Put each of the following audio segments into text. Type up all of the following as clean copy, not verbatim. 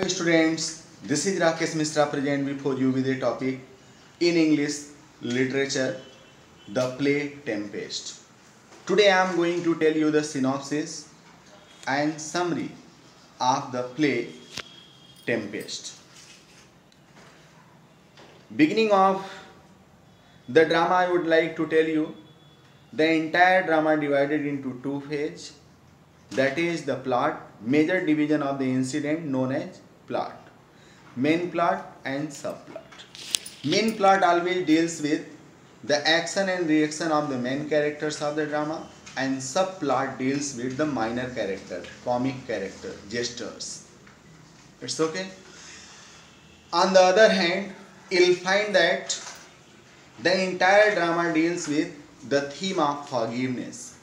students, this is Rakesh Mishra present before you with a topic in English literature, the play Tempest. Today I am going to tell you the synopsis and summary of the play Tempest. Beginning of the drama, I would like to tell you the entire drama divided into two phases. That is the plot, major division of the incident known as plot, main plot and subplot. Main plot always deals with the action and reaction of the main characters of the drama, and subplot deals with the minor character, comic character, gestures. It's okay. On the other hand, you'll find that the entire drama deals with the theme of forgiveness.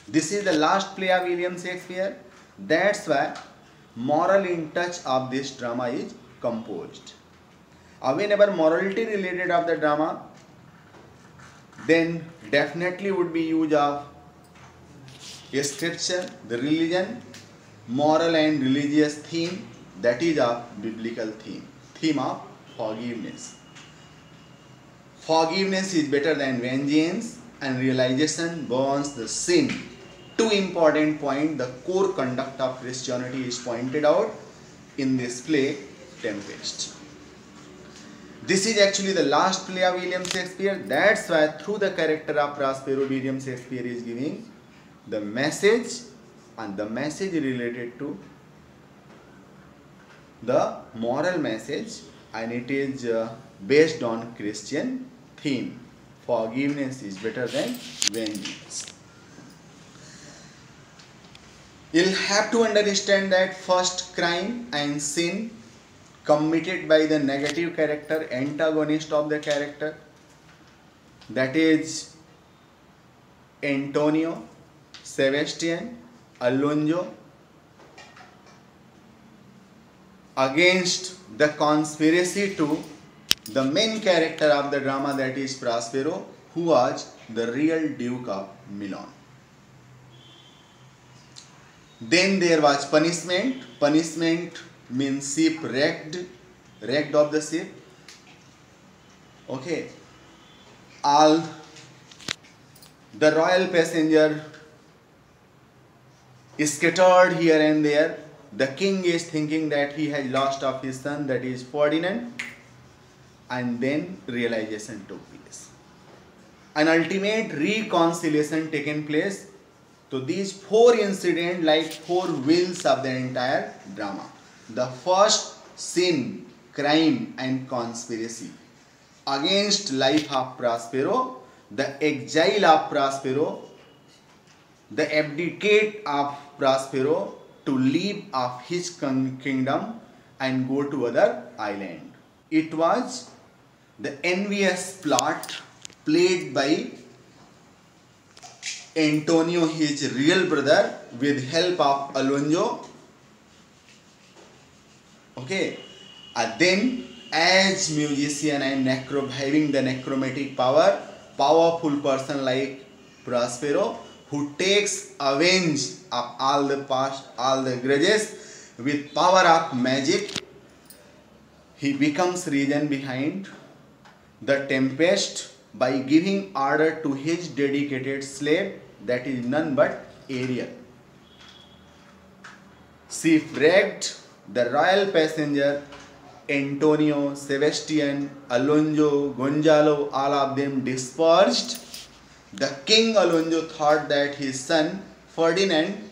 This is the last play of William Shakespeare. That's why moral in touch of this drama is composed. Whenever morality related of the drama, then definitely would be use of a scripture, the religion, moral and religious theme, that is a biblical theme of forgiveness. Forgiveness is better than vengeance, and realization burns the sin. Two important points, the core conduct of Christianity is pointed out in this play Tempest. This is actually the last play of William Shakespeare. That's why through the character of Prospero, William Shakespeare is giving the message, and the message related to the moral message, and it is based on Christian theme. Forgiveness is better than vengeance. You'll have to understand that first crime and sin committed by the negative character, antagonist of the character, that is Antonio, Sebastian, Alonso, against the conspiracy to the main character of the drama, that is Prospero, who was the real Duke of Milan. Then there was punishment. Punishment means ship wrecked of the ship. Okay. All the royal passenger is scattered here and there. The king is thinking that he has lost of his son, that is Ferdinand, and then realization took place. An ultimate reconciliation taken place. So these four incidents like four wheels of the entire drama. The first, sin, crime and conspiracy against life of Prospero, the exile of Prospero, the abdicate of Prospero to leave of his kingdom and go to other island. It was the envious plot played by Antonio, his real brother, with help of Alonso. Okay, and then as musician and having the necromantic power, powerful person like Prospero, who takes avenge of all the past, all the grudges with power of magic, he becomes reason behind the tempest by giving order to his dedicated slave, that is none but Ariel. She wrecked the royal passenger Antonio, Sebastian, Alonso, Gonzalo, all of them dispersed. The king Alonso thought that his son Ferdinand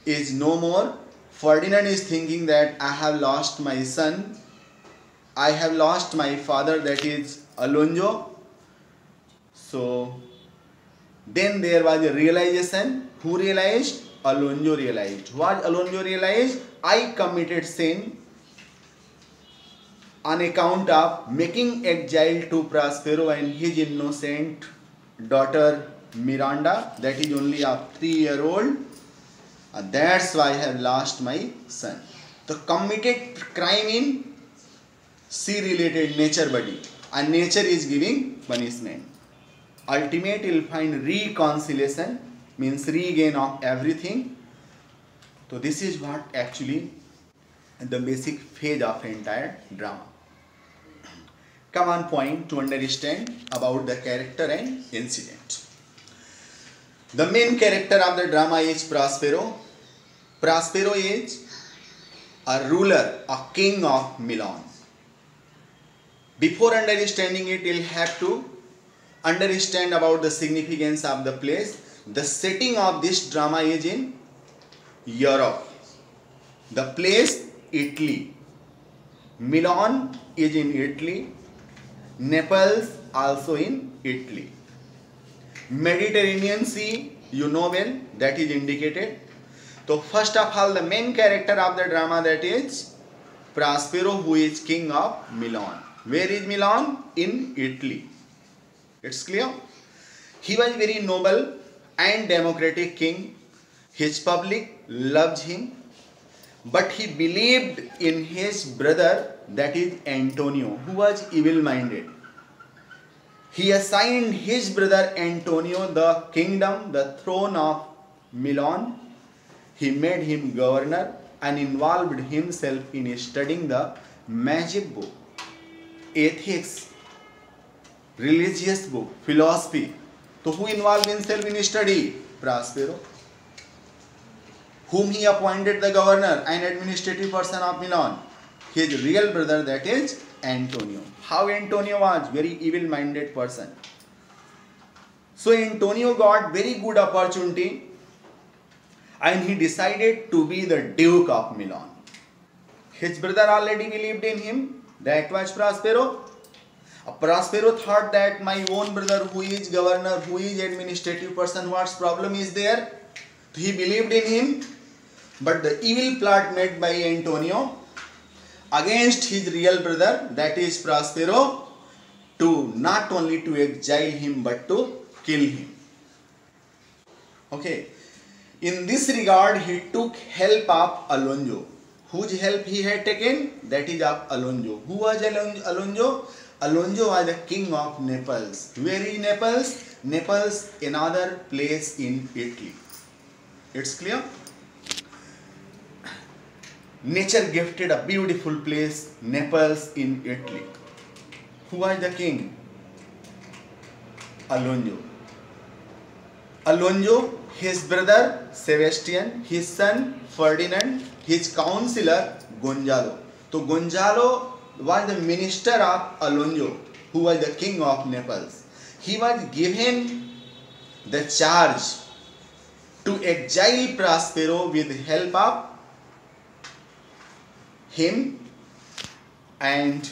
is no more. Ferdinand is thinking that I have lost my son, I have lost my father, that is Alonso. So then there was a realization. Who realized? Alonso realized. What Alonso realized? I committed sin on account of making exile to Prospero and his innocent daughter Miranda, that is only a 3-year-old. That's why I have lost my son. The committed crime in sea-related nature body, and nature is giving punishment. Ultimate you'll find reconciliation, means regain of everything. So this is what actually the basic phase of entire drama. Come on point to understand about the character and incident. The main character of the drama is Prospero. Prospero is a ruler, a king of Milan. Before understanding it, you'll have to understand about the significance of the place. The setting of this drama is in Europe. The place, Italy. Milan is in Italy. Naples also in Italy. Mediterranean Sea, you know well, that is indicated. So first of all, the main character of the drama, that is Prospero, who is king of Milan. Where is Milan? In Italy. It's clear? He was very noble and democratic king. His public loved him, but he believed in his brother, that is Antonio, who was evil-minded. He assigned his brother Antonio the kingdom, the throne of Milan. He made him governor and involved himself in studying the magic book, ethics, religious book, philosophy. So who involved himself in study? Prospero, whom he appointed the governor and administrative person of Milan. His real brother, that is Antonio. How Antonio was? Very evil-minded person. So Antonio got very good opportunity and he decided to be the Duke of Milan. His brother already believed in him. That was Prospero. Prospero thought that my own brother, who is governor, who is administrative person, what problem is there? He believed in him. But the evil plot made by Antonio against his real brother, that is Prospero, to not only to exile him but to kill him. Okay. In this regard, he took help of Alonso. Whose help he had taken? That is of Alonso. Who was Alonso? Alonso was the king of Naples. Where is Naples? Naples, another place in Italy. It's clear? Nature gifted a beautiful place, Naples in Italy. Who was the king? Alonso. Alonso, his brother Sebastian, his son Ferdinand, his counselor Gonzalo. So Gonzalo was the minister of Alonso, who was the king of Naples. He was given the charge to exile Prospero with the help of him, and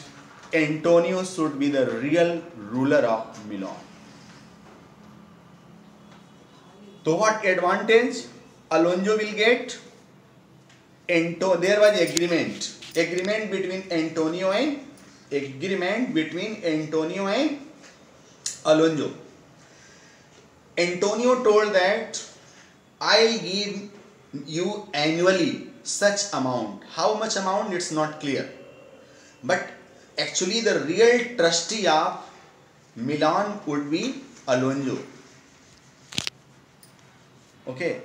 Antonio should be the real ruler of Milan. So what advantage Alonso will get? There was agreement between Antonio and Alonso. Antonio told that I give you annually such amount. How much amount? It's not clear. But actually the real trustee of Milan would be Alonso. Okay.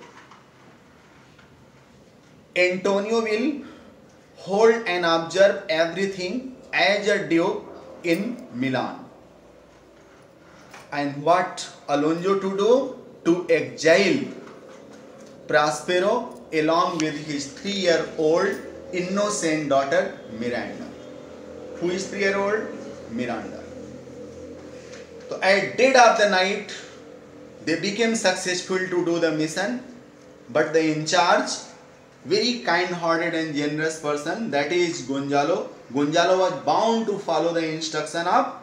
Antonio will hold and observe everything as a duke in Milan. And what Alonso to do? To exile Prospero along with his 3-year-old innocent daughter Miranda. Who is 3-year-old? Miranda. So at dead of the night, they became successful to do the mission, but the in charge, very kind-hearted and generous person, that is Gonzalo. Gonzalo was bound to follow the instruction of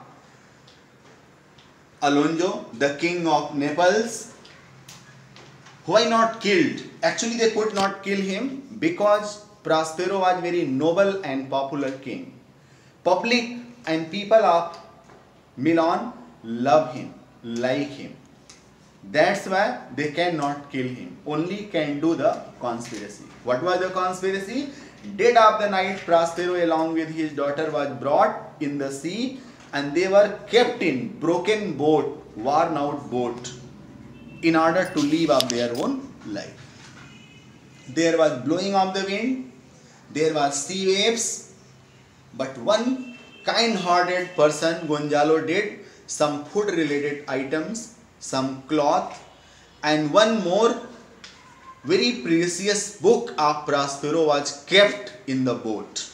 Alonso, the king of Naples. Why not killed? Actually, they could not kill him because Prospero was very noble and popular king. Public and people of Milan love him, like him. That's why they cannot kill him. Only can do the conspiracy. What was the conspiracy? Dead of the night, Prospero along with his daughter was brought in the sea and they were kept in broken boat, worn out boat, in order to live up their own life. There was blowing of the wind, there was sea waves, but one kind-hearted person, Gonzalo, did some food-related items, some cloth, and one more very precious book of Prospero was kept in the boat.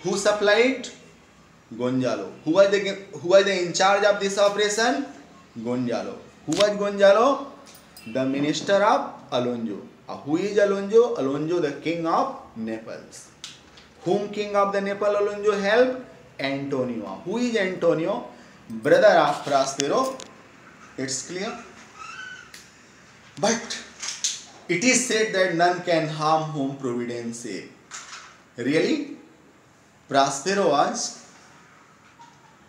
Who supplied? Gonzalo. Who was the in charge of this operation? Gonzalo. Who was Gonzalo? The minister of Alonso. Who is Alonso? Alonso, the king of Naples. Whom king of the Naples Alonso helped? Antonio. Who is Antonio? Brother of Prospero. It's clear. But it is said that none can harm whom providence save. Really? Prospero was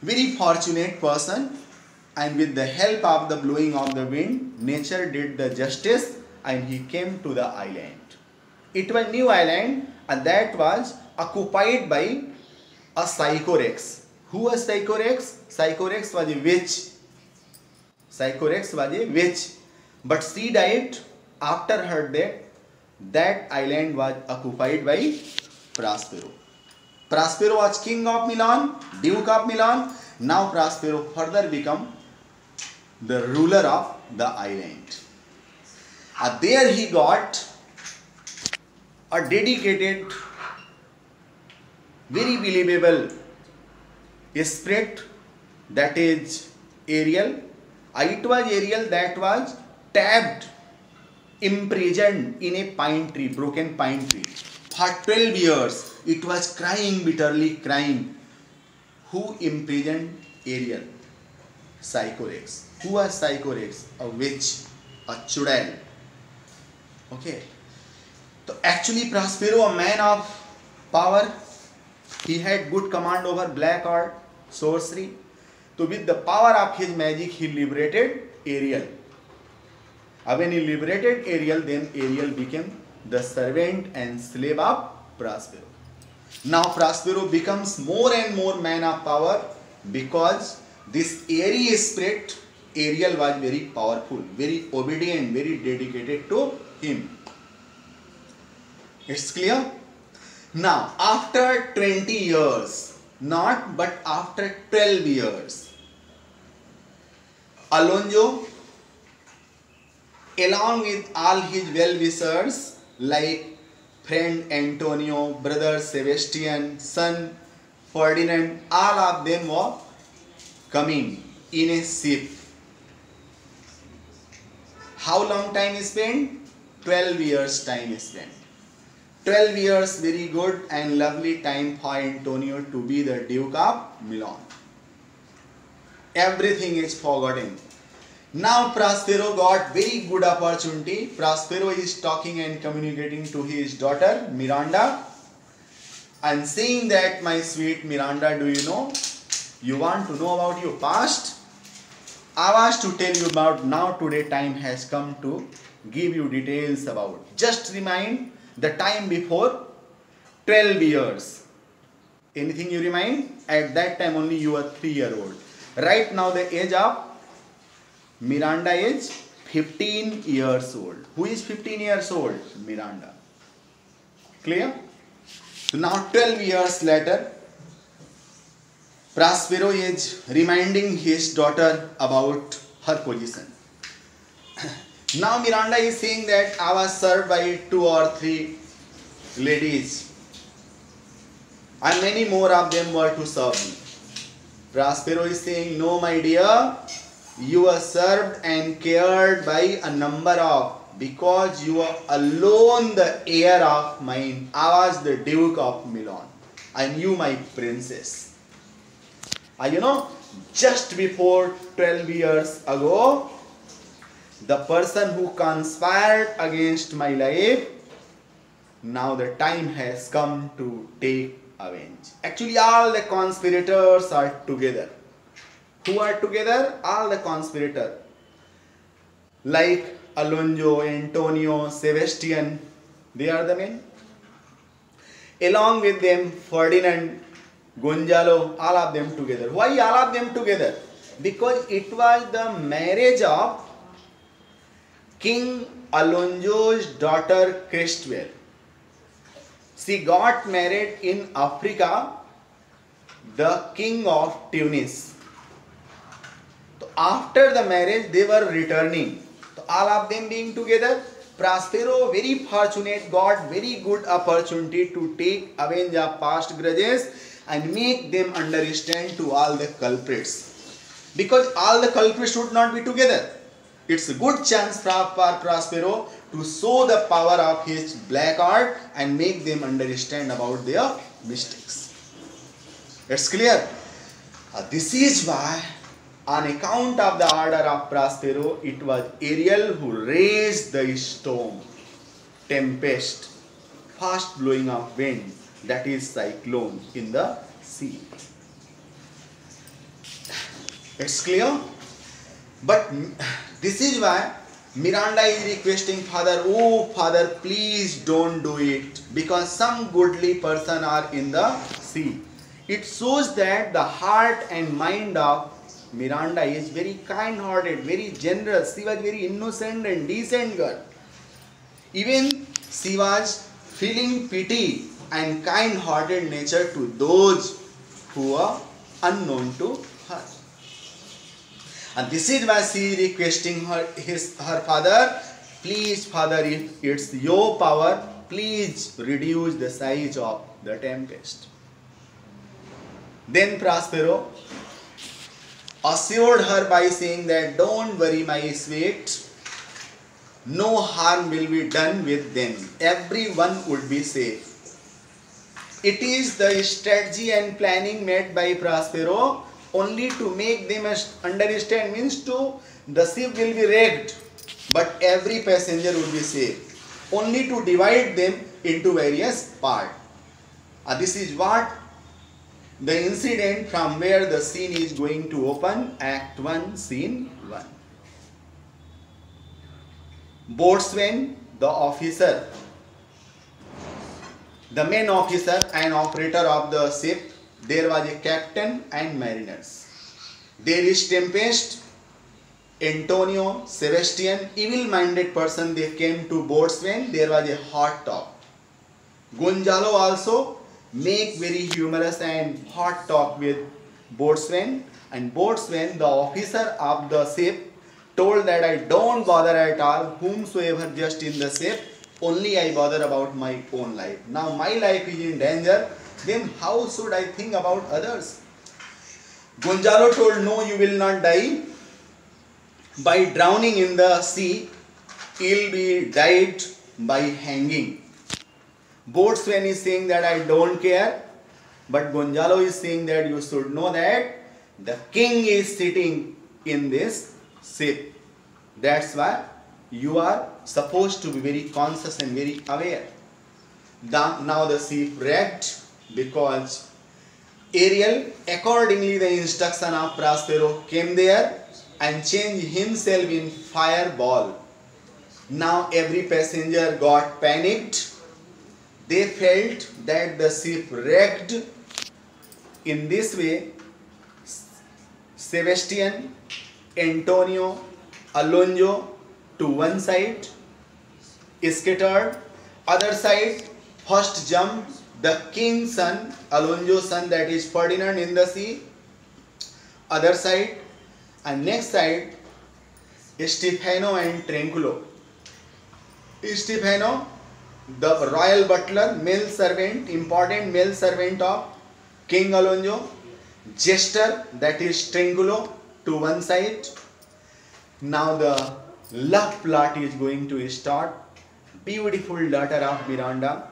very fortunate person, and with the help of the blowing of the wind, nature did the justice and he came to the island. It was new island and that was occupied by a Sycorax. Who was Sycorax? Sycorax was a witch. Sycorax was a witch. But she died. After her death, that island was occupied by Prospero. Prospero was king of Milan, duke of Milan. Now Prospero further become the ruler of the island. There he got a dedicated, very believable spirit, that is Ariel. It was Ariel that was trapped, imprisoned in a pine tree, broken pine tree. For 12 years, it was crying, bitterly crying. Who imprisoned Ariel? Sycorax. Who was Sycorax? A witch, a chudel. Okay. So actually Prospero, a man of power, he had good command over black art, sorcery. So with the power of his magic, he liberated Ariel. When he liberated Ariel, then Ariel became the servant and slave of Prospero. Now Prospero becomes more and more man of power because this airy spirit, Ariel, was very powerful, very obedient, very dedicated to him. It's clear? Now after 20 years, not but after 12 years, Alonso, along with all his well-wishers like friend Antonio, brother Sebastian, son Ferdinand, all of them were coming in a ship. How long time is spent? 12 years time is spent. 12 years, very good and lovely time for Antonio to be the Duke of Milan. Everything is forgotten. Now Prospero got very good opportunity. Prospero is talking and communicating to his daughter Miranda and saying that, my sweet Miranda, do you know, you want to know about your past? I was to tell you about now. Today time has come to give you details about. Just remind the time before 12 years. Anything you remind? At that time only you were 3-year-old. Right now the age of Miranda is 15 years old. Who is 15 years old? Miranda. Clear? So now 12 years later, Prospero is reminding his daughter about her position. Now Miranda is saying that I was served by 2 or 3 ladies and many more of them were to serve me. Prospero is saying, no my dear, you are served and cared by a number of, because you are alone the heir of mine. I was the Duke of Milan and you my princess. You know, just before 12 years ago, the person who conspired against my life, now the time has come to take revenge. Actually all the conspirators are together. Who are together? All the conspirators. Like Alonso, Antonio, Sebastian, they are the men. Along with them Ferdinand, Gonzalo, all of them together. Why all of them together? Because it was the marriage of King Alonso's daughter Cristobal. she got married in Africa, the king of Tunis. So after the marriage, they were returning. So all of them being together, Prospero, very fortunate, got very good opportunity to take avenge of past grudges and make them understand to all the culprits. Because all the culprits should not be together. It's a good chance for Prospero to show the power of his black art and make them understand about their mistakes. It's clear. This is why, on account of the order of Prospero, it was Ariel who raised the storm, tempest, fast blowing of wind, that is cyclone in the sea. It's clear? But this is why Miranda is requesting Father, oh Father, please don't do it, because some goodly person are in the sea. It shows that the heart and mind of Miranda is very kind-hearted, very generous. She was very innocent and decent girl. Even she was feeling pity and kind-hearted nature to those who are unknown to her. And this is why she is requesting her father, please Father, if it's your power, please reduce the size of the tempest. Then Prospero assured her by saying that, don't worry my sweet, no harm will be done with them. Everyone would be safe. It is the strategy and planning made by Prospero only to make them understand, means to the ship will be wrecked, but every passenger will be safe. Only to divide them into various parts. This is what the incident from where the scene is going to open, Act 1, Scene 1. Boatswain, the officer, the main officer and operator of the ship, there was a captain and mariners. There is Tempest, Antonio, Sebastian, evil-minded person, they came to boatswain, there was a hot talk. Gonzalo also make very humorous and hot talk with boatswain, and boatswain, the officer of the ship, told that I don't bother at all whomsoever just in the ship, only I bother about my own life. Now my life is in danger, then how should I think about others? Gonzalo told, no, you will not die by drowning in the sea, you'll be died by hanging. Boatswain is saying that I don't care, but Gonzalo is saying that you should know that the king is sitting in this ship. That's why you are supposed to be very conscious and very aware. Now the ship wrecked because Ariel, accordingly the instruction of Prospero, came there and changed himself in fireball. Now every passenger got panicked. They felt that the ship wrecked. In this way, Sebastian, Antonio, Alonso to one side, scattered. Other side, first jump the king's son, Alonso's son, that is Ferdinand, in the sea. Other side, and next side, Stefano and Tranquillo. Stefano, the royal butler, male servant, important male servant of King Alonso. Jester, that is Tranquillo, to one side. Now the love plot is going to start. Beautiful daughter of Miranda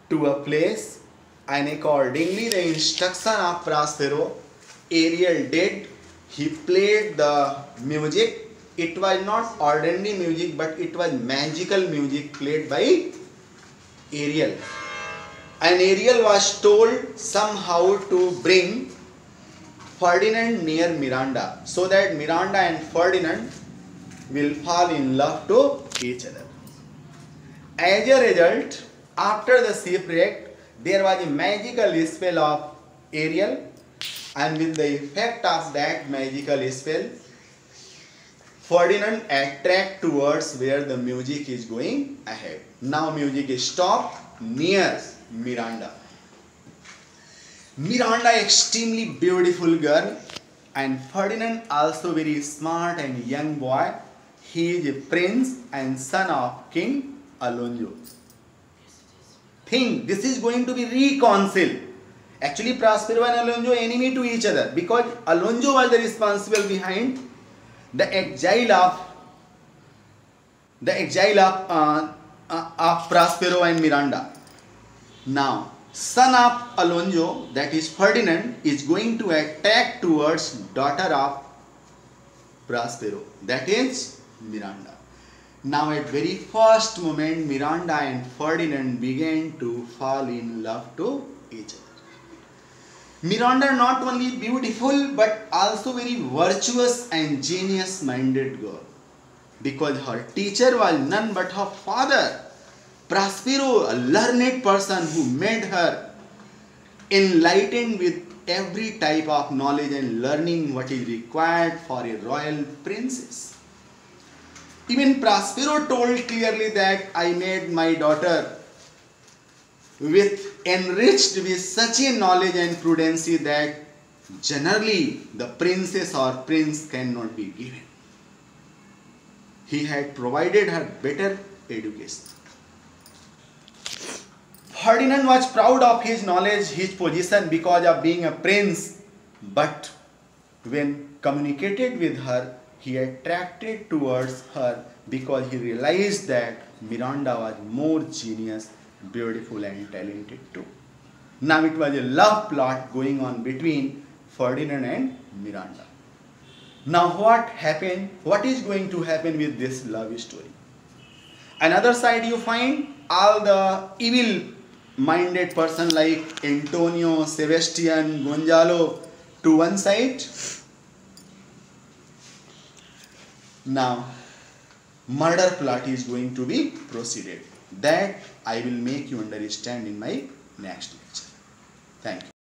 to a place, and accordingly the instruction of Prospero, Ariel did. He played the music. It was not ordinary music, but it was magical music played by Ariel. And Ariel was told somehow to bring Ferdinand near Miranda, so that Miranda and Ferdinand will fall in love to each other. As a result, after the shipwreck, there was a magical spell of Ariel, and with the effect of that magical spell, Ferdinand attracts towards where the music is going ahead. Now music is stopped, near Miranda. Miranda extremely beautiful girl, and Ferdinand also very smart and young boy. He is a prince and son of King Alonso. Think this is going to be reconciled. Actually, Prospero and Alonso enemy to each other because Alonso was the responsible behind the exile of Prospero and Miranda. Now, son of Alonso, that is Ferdinand, is going to attack towards daughter of Prospero, that is Miranda. Now at very first moment, Miranda and Ferdinand began to fall in love to each other. Miranda not only beautiful but also very virtuous and genius minded girl, because her teacher was none but her father, Prospero, a learned person who made her enlightened with every type of knowledge and learning what is required for a royal princess. Even Prospero told clearly that I made my daughter enriched with such a knowledge and prudency that generally the princess or prince cannot be given. He had provided her better education. Ferdinand was proud of his knowledge, his position because of being a prince, but when communicated with her, he attracted towards her because he realized that Miranda was more genius, beautiful and talented too. Now it was a love plot going on between Ferdinand and Miranda. Now what happened? What is going to happen with this love story? Another side you find all the evil minded person like Antonio, Sebastian, Gonzalo to one side. Now murder plot is going to be proceeded. That I will make you understand in my next lecture. Thank you.